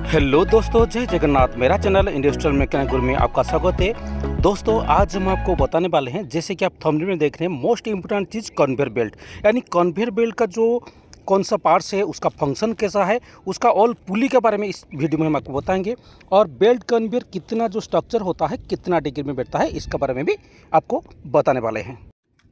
Hello दोस्तों, जय जगन्नाथ। मेरा चैनल इंडस्ट्रियल मैकेनिक गुरु में आपका स्वागत है। दोस्तों, आज हम आपको बताने वाले हैं, जैसे कि आप थंबनेल में देख रहे हैं, मोस्ट इम्पोर्टेंट चीज़ कन्वेयर बेल्ट। यानी कन्वेयर बेल्ट का जो कौन सा पार्ट्स है, उसका फंक्शन कैसा है, उसका ऑल पुली के बारे में इस वीडियो में हम आपको बताएंगे। और बेल्ट कन्वेयर कितना जो स्ट्रक्चर होता है, कितना डिग्री में बैठता है, इसके बारे में भी आपको बताने वाले हैं।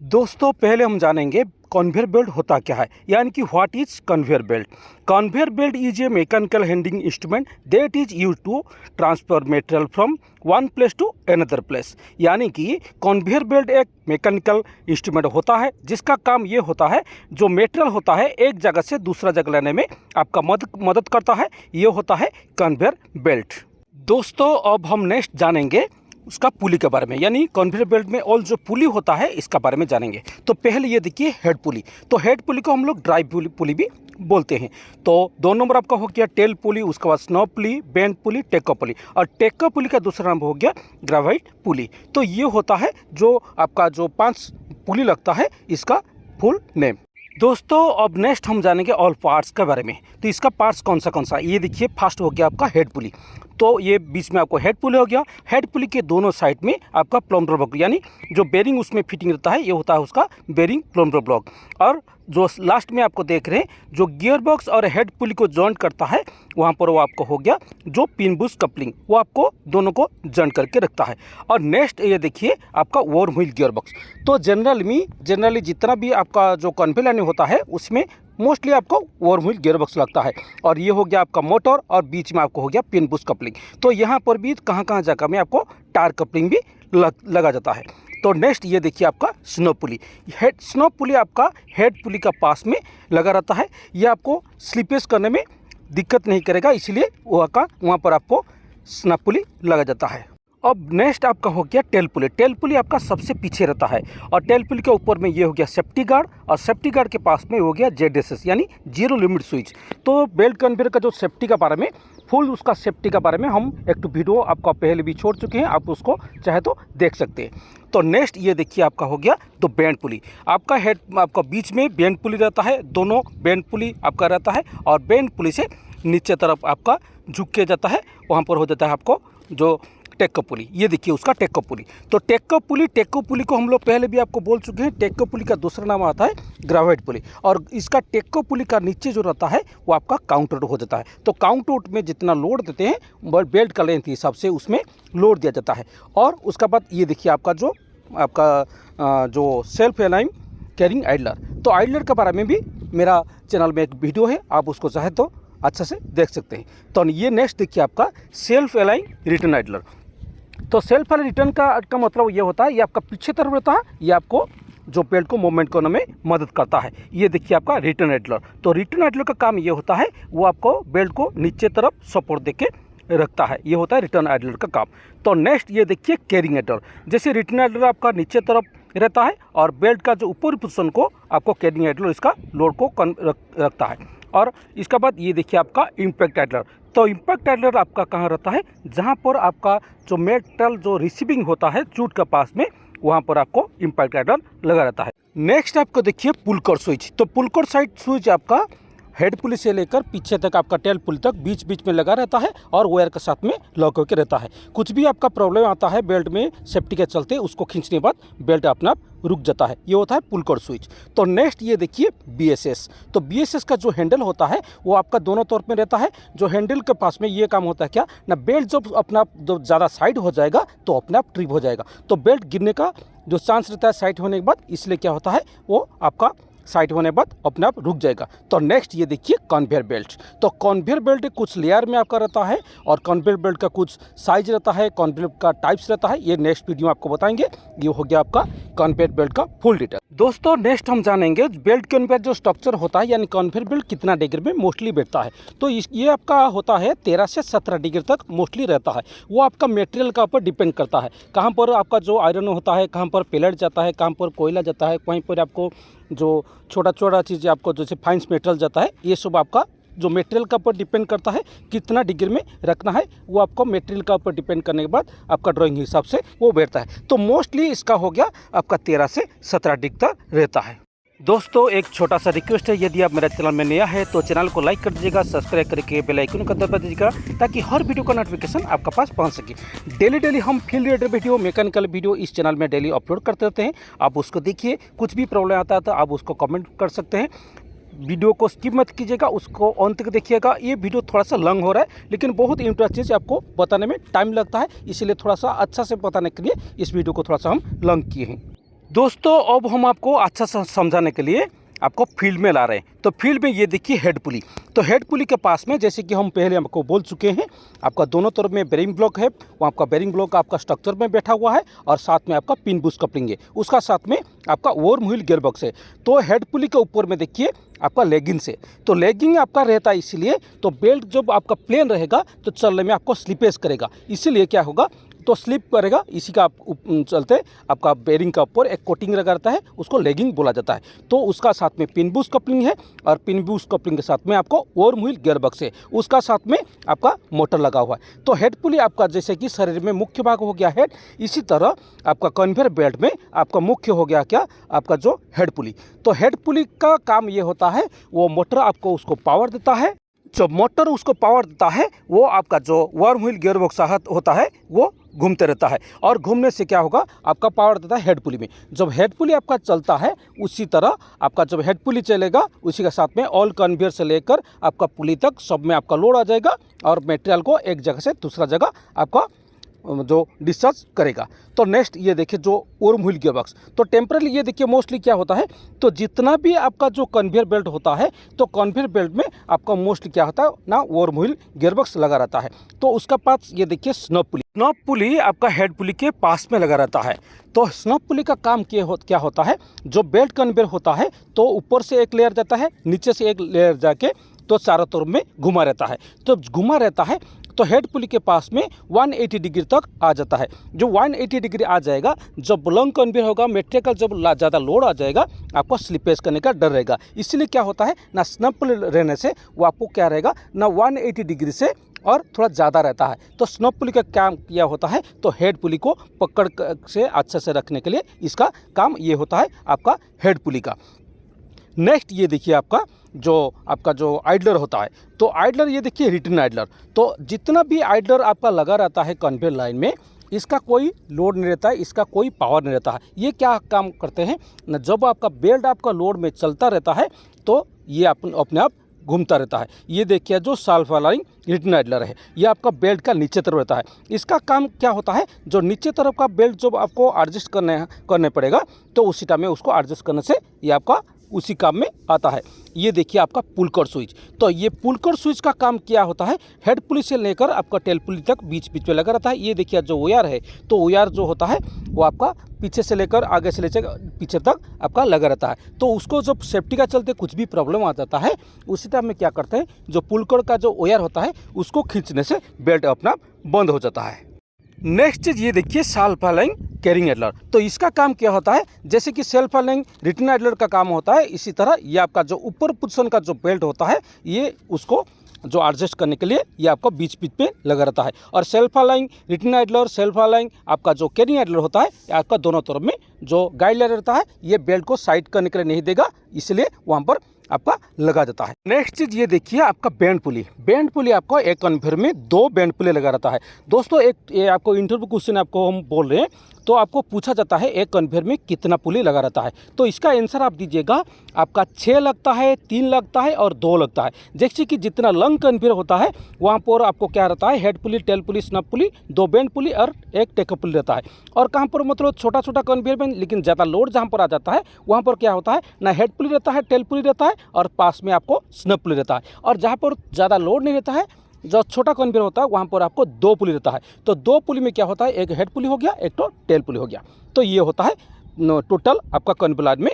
दोस्तों, पहले हम जानेंगे कन्वेयर बेल्ट होता क्या है, यानी कि what is conveyor belt. Conveyor belt is a mechanical handling instrument that is used to transfer material from one place to another place. यानी कि कन्वेयर बेल्ट एक मैकेनिकल इंस्ट्रूमेंट होता है जिसका काम ये होता है, जो मटेरियल होता है एक जगह से दूसरा जगह लाने में आपका मदद करता है। ये होता है कन्वेयर बेल्ट। दोस्तों, अब हम नेक्स्ट जानेंगे उसका पुली के बारे में, यानी कन्वेयर बेल्ट में ऑल जो पुली होता है इसका बारे में जानेंगे। तो पहले ये देखिए हेड पुली। तो हेड पुली को हम लोग ड्राइव पुली भी बोलते हैं। तो 2 नंबर आपका हो गया टेल पुली, उसके बाद स्नो पुली, बेंड पुली, टेको पुली। और टेको पुली का दूसरा नाम हो गया ग्रेवाइट पुली। तो ये होता है जो आपका जो 5 पुली लगता है, इसका फुल नेम। दोस्तों, अब नेक्स्ट हम जानेंगे ऑल पार्ट्स के बारे में। तो इसका पार्ट्स कौन सा ये देखिए। फर्स्ट हो गया आपका हेड पुली। तो ये बीच में आपको हेड पुली हो गया। हेड पुली के दोनों साइड में आपका प्लम्बर ब्लॉक, यानी जो बेरिंग उसमें फिटिंग रहता है, ये होता है उसका बेरिंग प्लम्बर ब्लॉक। और जो लास्ट में आपको देख रहे हैं, जो गियर बॉक्स और हेड पुली को जॉइंट करता है, वहाँ पर वो आपको हो गया जो पिन बुश कपलिंग, वो आपको दोनों को जॉइंट करके रखता है। और नेक्स्ट ये देखिए आपका वर्म व्हील गियर बॉक्स। तो जनरली जितना भी आपका जो कन्वेयर लाइनिंग होता है, उसमें मोस्टली आपको वर्म व्हील गियर बॉक्स लगता है। और ये हो गया आपका मोटर, और बीच में आपको हो गया पिन बुश कपलिंग। तो यहाँ पर भी कहाँ जगह में आपको टायर कपलिंग भी लगा जाता है। तो नेक्स्ट ये देखिए आपका स्नो पुली। स्नो पुली आपका हेड पुली का पास में लगा रहता है। ये आपको स्लिपेज करने में दिक्कत नहीं करेगा, इसलिए वहाँ पर आपको स्नो पुली लगा जाता है। अब नेक्स्ट आपका हो गया टेल पुली। टेल पुली आपका सबसे पीछे रहता है, और टेल पुली के ऊपर में ये हो गया सेफ्टी गार्ड, और सेफ्टी गार्ड के पास में हो गया ZSS, यानी जीरो लिमिट स्विच। तो बेल्ट कन्वेयर का जो सेफ्टी का बारे में, फुल उसका सेफ्टी का बारे में हम एक वीडियो आपका पहले भी छोड़ चुके हैं, आप उसको चाहे तो देख सकते हैं। तो नेक्स्ट ये देखिए आपका हो गया तो बेंड पुली। आपका हेड आपका बीच में बेंड पुली रहता है, दोनों बेंड पुली आपका रहता है, और बेंड पुली से नीचे तरफ आपका झुक के जाता है, वहाँ पर हो जाता है आपको जो टेको पुली। ये देखिए उसका टेको पुली। तो टेको पुली को हम लोग पहले भी आपको बोल चुके हैं। टेको पुली का दूसरा नाम आता है ग्रेवाइट पुली। और इसका टेको पुली का नीचे जो रहता है, वो आपका काउंटर हो जाता है। तो काउंटर में जितना लोड देते हैं, बेल्ट का लेंथ के हिसाब से उसमें लोड दिया जाता है। और उसके बाद ये देखिए आपका जो सेल्फ अलाइन कैरिंग आइडलर। तो आइडलर के बारे में भी मेरा चैनल में एक वीडियो है, आप उसको चाहे तो अच्छा से देख सकते हैं। तो ये नेक्स्ट देखिए आपका सेल्फ अलाइन रिटर्न आइडलर। तो सेल्फ अलाइन रिटर्न का मतलब ये होता है, ये आपका पीछे तरफ रहता है, ये आपको जो बेल्ट को मूवमेंट करने में मदद करता है। ये देखिए आपका रिटर्न आइडलर। तो रिटर्न आइडलर का काम ये होता है, वो आपको बेल्ट को नीचे तरफ सपोर्ट देके रखता है। ये होता है रिटर्न आइडलर का काम। तो नेक्स्ट ये देखिए कैरिंग आइडलर। जैसे रिटर्न आइडलर आपका नीचे तरफ रहता है, और बेल्ट का जो ऊपरी पोजीशन को आपको कैरिंग आइडलर इसका लोड को रखता है। और इसके बाद ये देखिए आपका इम्पैक्ट आइडलर। तो इम्पैक्ट आइडलर आपका कहाँ रहता है, जहाँ पर आपका जो मेटल जो रिसीविंग होता है चूट के पास में, वहाँ पर आपको इम्पैक्ट आइडलर लगा रहता है। नेक्स्ट आपको देखिए पुलकर स्विच। तो पुलकर साइड स्विच आपका हेड पुली से लेकर पीछे तक आपका टेल पुली तक बीच में लगा रहता है, और वायर के साथ में लॉक होकर रहता है। कुछ भी आपका प्रॉब्लम आता है बेल्ट में सेफ्टी के चलते, उसको खींचने के बाद बेल्ट अपने आप रुक जाता है। ये होता है पुलकर स्विच। तो नेक्स्ट ये देखिए BSS। तो BSS का जो हैंडल होता है, वो आपका दोनों तरफ में रहता है। जो हैंडल के पास में ये काम होता है क्या ना, बेल्ट जब अपना जब ज़्यादा साइड हो जाएगा तो अपने आप ट्रिप हो जाएगा। तो बेल्ट गिरने का जो चांस रहता है साइड होने के बाद, इसलिए क्या होता है, वो आपका साइड होने के बाद अपने आप रुक जाएगा। तो नेक्स्ट ये देखिए कन्वेयर बेल्ट। तो कन्वेयर बेल्ट कुछ लेयर में आपका रहता है, और कन्वेयर बेल्ट का कुछ साइज रहता है, कन्वेयर का टाइप्स रहता है। ये नेक्स्ट वीडियो में आपको बताएंगे। ये हो गया आपका कन्वेयर बेल्ट का फुल डिटेल। दोस्तों, नेक्स्ट हम जानेंगे बेल्ट कन्वेयर जो स्ट्रक्चर होता है, यानी कन्वेयर बेल्ट कितना डिग्री में मोस्टली बैठता है। तो ये आपका होता है 13 से 17 डिग्री तक मोस्टली रहता है। वो आपका मटेरियल का ऊपर डिपेंड करता है, कहाँ पर आपका जो आयरन होता है, कहाँ पर पेलेट जाता है, कहाँ पर कोयला जाता है, वहीं पर आपको जो छोटा चीज़ें आपको जैसे फाइन्स मेटेरियल जाता है, ये सब आपका जो मटेरियल का ऊपर डिपेंड करता है कितना डिग्री में रखना है। वो आपको मटेरियल का ऊपर डिपेंड करने के बाद आपका ड्राइंग हिसाब से वो बैठता है। तो मोस्टली इसका हो गया आपका 13 से 17 डिग्री तक रहता है। दोस्तों एक छोटा सा रिक्वेस्ट है, यदि आप मेरा चैनल में नया है तो चैनल को लाइक कर दीजिएगा, सब्सक्राइब करके बेल आइकन को दबा दीजिएगा ताकि हर वीडियो का नोटिफिकेशन आपका पास पहुंच सके। डेली हम field related video, mechanical video इस चैनल में डेली अपलोड करते रहते हैं। आप उसको देखिए, कुछ भी प्रॉब्लम आता है तो आप उसको कमेंट कर सकते हैं। वीडियो को स्किप मत कीजिएगा, उसको अंत तक देखिएगा। ये वीडियो थोड़ा सा लंग हो रहा है लेकिन बहुत इंटरेस्टिंग चीज़ आपको बताने में टाइम लगता है, इसीलिए थोड़ा सा अच्छा से बताने के लिए इस वीडियो को थोड़ा सा हम लंग किए हैं। दोस्तों अब हम आपको अच्छा सा समझाने के लिए आपको फील्ड में ला रहे हैं। तो फील्ड में ये देखिए हेड पुली। तो हेड पुली के पास में जैसे कि हम पहले आपको बोल चुके हैं, आपका दोनों तरफ में बेरिंग ब्लॉक है, वो आपका बेरिंग ब्लॉक आपका स्ट्रक्चर में बैठा हुआ है और साथ में आपका पिन बूस्ट कपलिंग है, उसका साथ में आपका वर्म व्हील गियर बॉक्स है। तो हेड पुली के ऊपर में देखिए आपका लेगिंग से, तो लेगिंग आपका रहता है इसलिए तो बेल्ट जब आपका प्लेन रहेगा तो चलने में आपको स्लिपेज करेगा, इसीलिए क्या होगा तो स्लिप करेगा। इसी का चलते आपका बेरिंग का ऊपर एक कोटिंग लगा रहता है, उसको लेगिंग बोला जाता है। तो उसका साथ में पिन बूस्ट कपलिंग है और पिन बूस्ट कपलिंग के साथ में आपको वर्म व्हील गियर बॉक्स है, उसका साथ में आपका मोटर लगा हुआ है। तो हेड पुली आपका जैसे कि शरीर में मुख्य भाग हो गया हेड, इसी तरह आपका कन्वेयर बेल्ट में आपका मुख्य हो गया क्या आपका जो हेड पुली। तो हेड पुली का काम ये होता है, वो मोटर आपको उसको पावर देता है। जब मोटर उसको पावर देता है वो आपका जो वर्म व्हील गियर बॉक्स होता है वो घूमते रहता है, और घूमने से क्या होगा आपका पावर देता है हेड पुली में। जब हेड पुली आपका चलता है उसी तरह आपका जब हेड पुली चलेगा उसी के साथ में ऑल कन्वेयर से लेकर आपका पुली तक सब में आपका लोड आ जाएगा और मटेरियल को एक जगह से दूसरा जगह आपका जो डिस्चार्ज करेगा। तो नेक्स्ट ये देखिए जो वर्म व्हील गियर बॉक्स, तो टेम्पररी ये देखिए मोस्टली क्या होता है, तो जितना भी आपका जो कन्वेयर बेल्ट होता है तो कन्वेयर बेल्ट में आपका मोस्टली क्या होता है ना वर्म व्हील गियर बॉक्स लगा रहता है। तो उसका पास ये देखिए स्नब पुली, स्नब पुली आपका हेड पुली के पास में लगा रहता है। तो स्नब पुली का काम क्या होता है, जो बेल्ट कन्वेयर होता है तो ऊपर से एक लेयर जाता है, नीचे से एक लेयर जाके तो चारों तरफ में घुमा रहता है। तो घुमा रहता है तो हेड पुली के पास में 180 डिग्री तक आ जाता है। जो 180 डिग्री आ जाएगा, जब लॉन्ग कन्वेयर होगा मटेरियल का जब ज़्यादा लोड आ जाएगा आपको स्लिपेज करने का डर रहेगा। इसलिए क्या होता है ना स्नब पुली रहने से वो आपको क्या रहेगा ना 180 डिग्री से और थोड़ा ज़्यादा रहता है। तो स्नब पुली का काम किया होता है तो हेड पुली को पकड़ से अच्छे से रखने के लिए इसका काम ये होता है आपका हेड पुली का। नेक्स्ट ये देखिए आपका जो आइडलर होता है, तो आइडलर ये देखिए रिटर्न आइडलर। तो जितना भी आइडलर आपका लगा रहता है कन्वेयर लाइन में, इसका कोई लोड नहीं रहता है, इसका कोई पावर नहीं रहता है। ये क्या काम करते हैं ना, जब आपका बेल्ट आपका लोड में चलता रहता है तो ये अपने आप घूमता रहता है। ये देखिए जो सेल्फ अलाइंग रिटर्न आइडलर है, ये आपका बेल्ट का नीचे तरफ रहता है। इसका काम क्या होता है, जो नीचे तरफ का बेल्ट जब आपको एडजस्ट करने पड़ेगा तो उसी टाइम में उसको एडजस्ट करने से ये आपका उसी काम में आता है। ये देखिए आपका पुलकर स्विच, तो ये पुलकर स्विच का काम क्या होता है, हेड पुली से लेकर आपका टेल पुली तक बीच बीच में लगा रहता है। ये देखिए जो वायर है, तो वायर जो होता है वो आपका पीछे से लेकर आगे से लेकर पीछे तक आपका लगा रहता है। तो उसको जब सेफ्टी का चलते कुछ भी प्रॉब्लम आ जाता है उसी टाइम में क्या करते हैं, जो पुलकर का जो वायर होता है उसको खींचने से बेल्ट अपना बंद हो जाता है। नेक्स्ट चीज़ ये देखिए सेल्फ अलाइंग कैरिंग एडलर। तो इसका काम क्या होता है, जैसे कि सेल्फ अलाइंग रिटर्न एडलर का काम होता है, इसी तरह ये आपका जो ऊपर पोजीशन का जो बेल्ट होता है ये उसको जो एडजस्ट करने के लिए ये आपका बीच बीच पे लगा रहता है। और सेल्फ अलाइंग रिटर्न एडलर, सेल्फ अलाइंग आपका जो कैरिंग एडलर होता है आपका दोनों तरफ में जो गाइड रहता है, ये बेल्ट को साइड करने के लिए नहीं देगा, इसलिए वहाँ पर आपका लगा देता है। नेक्स्ट चीज ये देखिए आपका बैंड पुली। बैंड पुली आपको एक कन्वेयर में 2 बैंड पुली लगा रहता है। दोस्तों ये आपको इंटरव्यू क्वेश्चन आपको हम बोल रहे हैं, तो आपको पूछा जाता है एक कन्वेयर में कितना पुली लगा रहता है, तो इसका आंसर आप दीजिएगा आपका 6 लगता है, 3 लगता है और 2 लगता है। जैसे कि जितना लंग कन्वेयर होता है वहाँ पर आपको क्या रहता है, हेड पुली, टेल पुली, स्नब पुली, 2 बैंड पुली और 1 टेकअप पुली रहता है। और कहाँ पर मतलब छोटा छोटा कन्वेयर में लेकिन ज़्यादा लोड जहाँ पर आ जाता है वहाँ पर क्या होता है ना हेड पुली रहता है, टेल पुली रहता है और पास में आपको स्नब पुली रहता है। और जहाँ पर ज़्यादा लोड नहीं रहता है, जो छोटा कन्वेयर होता है वहाँ पर आपको 2 पुली रहता है। तो 2 पुली में क्या होता है, एक हेड पुली हो गया, एक तो टेल पुली हो गया। तो ये होता है टोटल आपका कन्वेयर लाइन में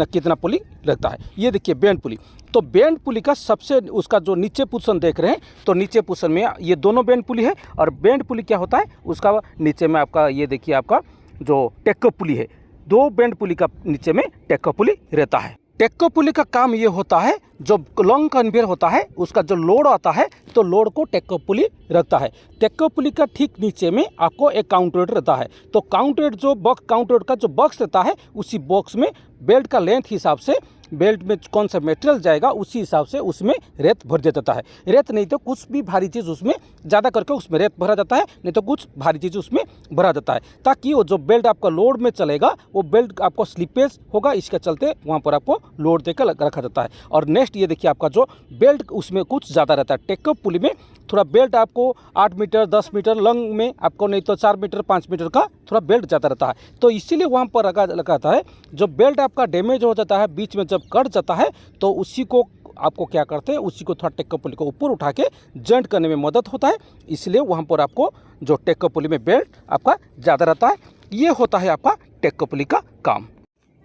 कितना पुली लगता है। ये देखिए बैंड पुली, तो बैंड पुली का सबसे उसका जो नीचे पोजीशन देख रहे हैं, तो नीचे पोजीशन में ये दोनों बैंड पुली है। और बैंड पुली क्या होता है, उसका नीचे में आपका ये देखिए आपका जो टेकअप पुली है, 2 बैंड पुली का नीचे में टेकअप पुली रहता है। टेक्को पुली का काम ये होता है, जो लॉन्ग कन्वेयर होता है उसका जो लोड आता है तो लोड को टेक्को पुली रखता है। टेक्को पुली का ठीक नीचे में आपको एक काउंटर रहता है। तो काउंटर जो बॉक्स काउंटर का जो बॉक्स रहता है उसी बॉक्स में बेल्ट का लेंथ हिसाब से बेल्ट में कौन सा मटेरियल जाएगा उसी हिसाब से उसमें रेत भर दिया जाता है। रेत नहीं तो कुछ भी भारी चीज़ उसमें ज़्यादा करके उसमें रेत भरा जाता है, नहीं तो कुछ भारी चीज़ उसमें भरा जाता है, ताकि वो जो बेल्ट आपका लोड में चलेगा वो बेल्ट आपको स्लिपेज होगा, इसके चलते वहाँ पर आपको लोड देकर रखा जाता है। और नेक्स्ट ये देखिए आपका जो बेल्ट उसमें कुछ ज़्यादा रहता है। टेक्को पुली में थोड़ा बेल्ट आपको 8 मीटर 10 मीटर लॉन्ग में आपको, नहीं तो 4 मीटर 5 मीटर का थोड़ा बेल्ट ज़्यादा रहता है। तो इसीलिए वहाँ पर लगाता है। जो बेल्ट आपका डैमेज हो जाता है बीच में जब कट जाता है तो उसी को आपको क्या करते हैं, उसी को थोड़ा टेक्को पुली को ऊपर उठा के जॉइंट करने में मदद होता है। इसलिए वहाँ पर आपको जो टेक्को पुली में बेल्ट आपका ज़्यादा रहता है। ये होता है आपका टेक्को पुली का काम।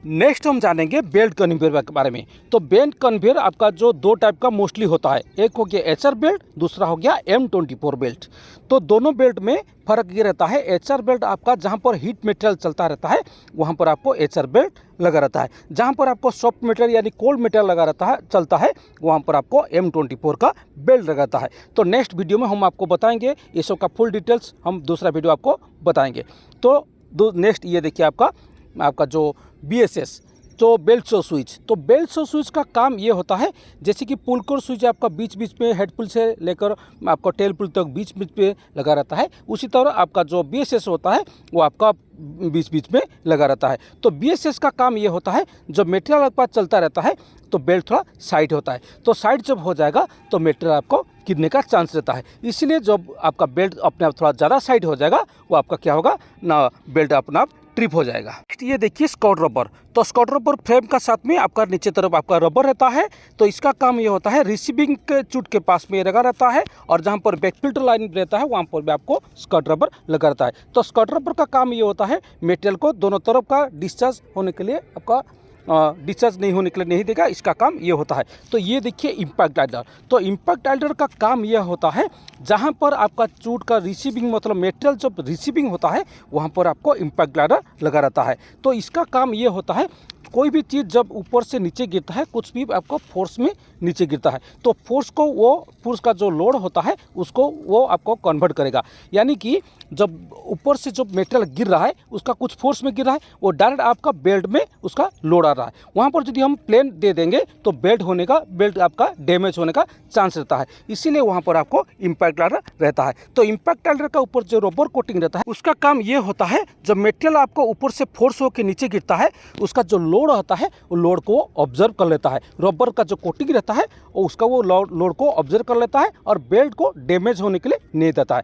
नेक्स्ट हम जानेंगे बेल्ट कन्वेयर के बारे में। तो बेल्ट कन्वेयर आपका जो दो टाइप का मोस्टली होता है, एक हो गया HR बेल्ट, दूसरा हो गया M24 बेल्ट। तो दोनों बेल्ट में फ़र्क ये रहता है, HR बेल्ट आपका जहाँ पर हीट मटेरियल चलता रहता है वहाँ पर आपको HR बेल्ट लगा रहता है। जहाँ पर आपको सॉफ्ट मटेरियल यानी कोल्ड मटेरियल लगा रहता है चलता है वहाँ पर आपको M24 का बेल्ट लगा रहता है। तो नेक्स्ट वीडियो में हम आपको बताएंगे ये सब का फुल डिटेल्स, हम दूसरा वीडियो आपको बताएंगे। तो नेक्स्ट ये देखिए आपका जो BSS तो बेल्ट शो स्विच। तो बेल्ट शो स्विच का काम ये होता है, जैसे कि पुल कोर स्विच आपका बीच बीच में हेड पुल से लेकर आपका टेल पुल तक बीच बीच में लगा रहता है, उसी तरह आपका जो BSS होता है वो आपका बीच बीच में लगा रहता है। तो BSS का काम ये होता है, जब मटेरियल आपके पास चलता रहता है तो बेल्ट थोड़ा साइड होता है। तो साइड जब हो जाएगा तो मटेरियल आपको गिरने का चांस रहता है। इसलिए जब आपका बेल्ट अपने आप थोड़ा ज़्यादा साइड हो जाएगा वो आपका क्या होगा ना, बेल्ट अपने आप ट्रिप हो जाएगा। ये देखिए स्कॉट रबर। तो स्कॉट रबर फ्रेम का साथ में आपका नीचे तरफ आपका रबर रहता है। तो इसका काम ये होता है, रिसीविंग के चूट के पास में लगा रहता है और जहाँ पर बैक फिल्टर लाइन रहता है वहाँ पर भी आपको स्कॉट रबर लगा रहता है। तो स्कॉट रबर का काम ये होता है, मटेरियल को दोनों तरफ का डिस्चार्ज होने के लिए आपका डिस्चार्ज नहीं होने के लिए नहीं देगा, इसका काम ये होता है। तो ये देखिए इम्पैक्ट डाइडर। तो इम्पैक्ट डाइडर का काम यह होता है, जहाँ पर आपका चूट का रिसीविंग मतलब मटेरियल जब रिसीविंग होता है वहाँ पर आपको इम्पैक्ट डाइडर लगा रहता है। तो इसका काम ये होता है, कोई भी चीज़ जब ऊपर से नीचे गिरता है, कुछ भी आपको फोर्स में नीचे गिरता है तो फोर्स का जो लोड होता है उसको वो आपको कन्वर्ट करेगा। यानी कि जब ऊपर से जो मटेरियल गिर रहा है उसका कुछ फोर्स में गिर रहा है, वो डायरेक्ट आपका बेल्ट में उसका लोड आ रहा है। वहाँ पर यदि हम प्लेन दे देंगे तो बेल्ट आपका डैमेज होने का चांस रहता है। इसीलिए वहाँ पर आपको इम्पैक्ट डाइडर रहता है। तो इम्पैक्ट डाइडर का ऊपर जो रबर कोटिंग रहता है उसका काम ये होता है, जब मटेरियल आपको ऊपर से फोर्स होकर नीचे गिरता है उसका जो लोड आता है वो लोड को ऑब्जर्व कर लेता है। रबर का जो कोटिंग रहता है उसका वो लोड को ऑब्जर्व कर लेता है और बेल्ट को डैमेज होने के लिए नहीं देता है।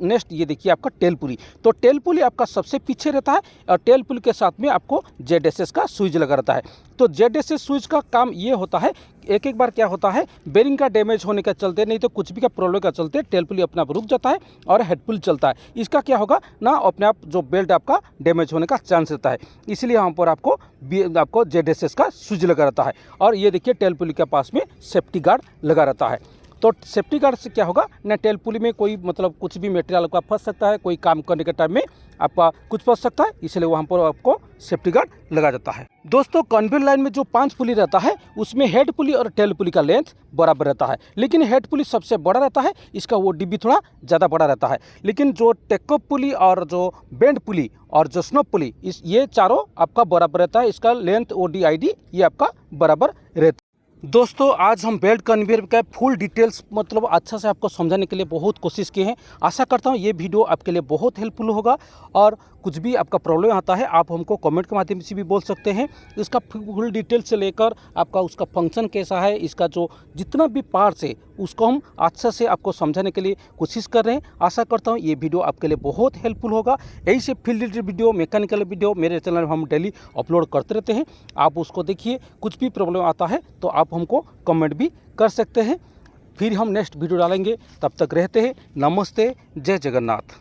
नेक्स्ट ये देखिए आपका टेल पुली। तो टेल पुली आपका सबसे पीछे रहता है और टेल पुली के साथ में आपको ZSS का स्विच लगा रहता है। तो ZSS स्विच का काम ये होता है, एक बार क्या होता है, बेरिंग का डैमेज होने का चलते, नहीं तो कुछ भी का प्रॉब्लम का चलते टेल पुली अपने आप रुक जाता है और हेड पुल चलता है। इसका क्या होगा ना, अपने आप जो बेल्ट आपका डैमेज होने का चांस रहता है। इसलिए यहाँ पर आपको ZSS का स्विच लगा रहता है। और ये देखिए टेल पुली के पास में सेफ्टी गार्ड लगा रहता है। तो सेफ्टी गार्ड से क्या होगा ना, टेल पुली में कोई मतलब कुछ भी मटेरियल आपका फंस सकता है, कोई काम करने के टाइम में आपका कुछ फंस सकता है, इसलिए वहाँ पर आपको सेफ्टी गार्ड लगा जाता है। दोस्तों कन्वेयर लाइन में जो 5 पुली रहता है उसमें हेड पुली और टेल पुली का लेंथ बराबर रहता है, लेकिन हेड पुली सबसे बड़ा रहता है, इसका वो डिब्बी थोड़ा ज़्यादा बड़ा रहता है। लेकिन जो टेक्को पुली और जो बेंड पुली और जो स्नोप पुली ये चारों आपका बराबर रहता है, इसका लेंथ OD ये आपका बराबर रहता है। दोस्तों आज हम बेल्ट कन्वेयर का फुल डिटेल्स मतलब अच्छा से आपको समझाने के लिए बहुत कोशिश की है। आशा करता हूँ ये वीडियो आपके लिए बहुत हेल्पफुल होगा। और कुछ भी आपका प्रॉब्लम आता है आप हमको कमेंट के माध्यम से भी बोल सकते हैं। इसका फुल डिटेल्स से लेकर आपका उसका फंक्शन कैसा है, इसका जो जितना भी पार्ट्स है उसको हम अच्छा से आपको समझाने के लिए कोशिश कर रहे हैं। आशा करता हूँ ये वीडियो आपके लिए बहुत हेल्पफुल होगा। यही से field related video, mechanical video मेरे चैनल में हम डेली अपलोड करते रहते हैं, आप उसको देखिए। कुछ भी प्रॉब्लम आता है तो आप हमको कमेंट भी कर सकते हैं। फिर हम नेक्स्ट वीडियो डालेंगे, तब तक रहते हैं। नमस्ते, जय जगन्नाथ।